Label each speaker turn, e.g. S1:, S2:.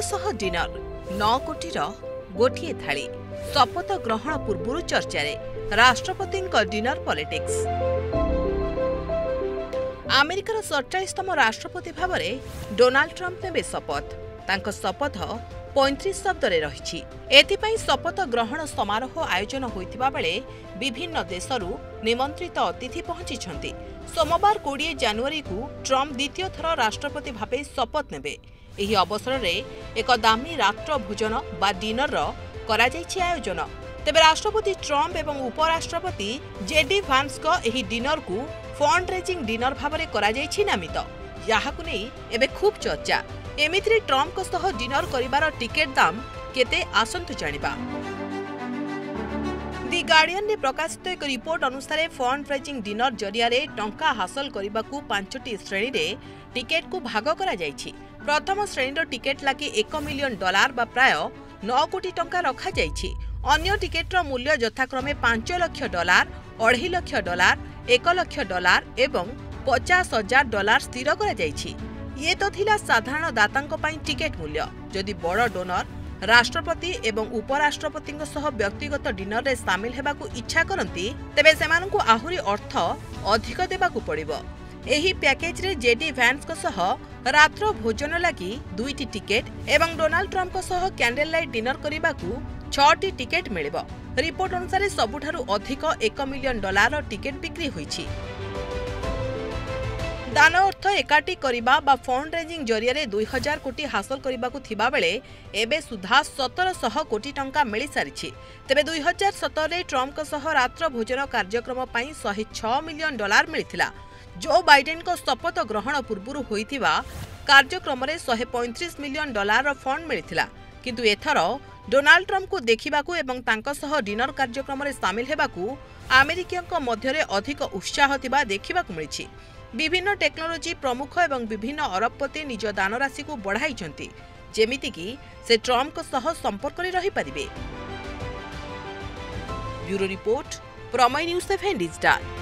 S1: सह डिनर 9 कोटीर गोटे थाली शपथ ग्रहण पूर्व चर्चा राष्ट्रपति डिनर पॉलिटिक्स। अमेरिकार 47तम राष्ट्रपति भाव में डोनाल्ड ट्रंप ने शपथ तांको शपथ 35 शब्द रही। एथिपाई शपथ ग्रहण समारोह आयोजन होइतिबा बेले विभिन्न देशरू निमंत्रित अतिथि पहुंची। सोमवार 20 जनवरी को ट्रंप द्वितीय थर राष्ट्रपति भावे शपथ नेबे। एही अवसर में एक दामी रात्र भोजन बा डिनर करा जायछि आयोजन। तेबे राष्ट्रपति ट्रंप एवं उपराष्ट्रपति जेडी वांस को एही डिनर को फंड रेजिंग डिनर भाव करा जायछि नामित, याहाकु नै एबे खूब चर्चा। एमित्री ट्रंप को सह डिनर करिवार टिकेट दाम केते आसंतु जानिबा। दि गार्डियन ने प्रकाशित एक रिपोर्ट अनुसार फंड रेजिंग डिनर जरिया टंका हासिल करने 5टी श्रेणी रे टिकेट को भाग करा जायछि। प्रथम श्रेणी टिकेट लगी $1 मिलियन बा प्राय 9 कोटी टंका रखा जायछि। अन्य टिकेटर मूल्य यथाक्रमे $5 लाख, $2.5 लाख, $1 लाख एवं $50,000 स्थिर करा जायछि। ये तो थिला साधारण दातांको पई टिकेट मूल्य। जदि बड़ डोनर राष्ट्रपति एवं उपराष्ट्रपति सह व्यक्तिगत डिनर रे शामिल हेबाकू इच्छा करंती तेबे सेमानकू आहुरी अर्थ अधिक देबाकू पड़िबो। एही पैकेज रे जेडी वैंस को सह रात्र भोजन लगी 2टी टिकेट एवं डोनाल्ड ट्रंप को सह कैंडल लाइट डिनर करिबाकू 6टी टिकेट मिलिबो। रिपोर्ट अनुसार सबुठारु अधिक $1 मिलियन टिकेट बिक्री होईछि। दान अर्थ एकाठी करिबा बा फंड रेजिंग जरिया 2000 कोटी हासिल करिबाकू थिबा बेले एबे सुधा 1700 कोटी टंका मिली सारिछि। तेबे 2017 रे ट्रंप को सह रात्र भोजन कार्यक्रम पई $106 मिलियन मिलिथिला। जो बाइडेन को शपथ ग्रहण पूर्व होइथिबा कार्यक्रम रे $135 मिलियन फंड मिलिथिला। किंतु एथर डोनाल्ड ट्रंप को देखिबाकू एवं तांको सह डिनर कार्यक्रम रे शामिल हेबाकू अमेरिकीयंक मध्यरे अधिक उत्साह थिबा देखिबाकू मिलिछि। विभिन्न टेक्नोलोजी प्रमुख एवं विभिन्न अरबपति निज दान राशि को बढ़ाई, जेमिति कि से ट्रंप को सह संपर्क रे रही पारिबे। ब्यूरो रिपोर्ट, प्रमेय न्यूज 7 डिजिटल।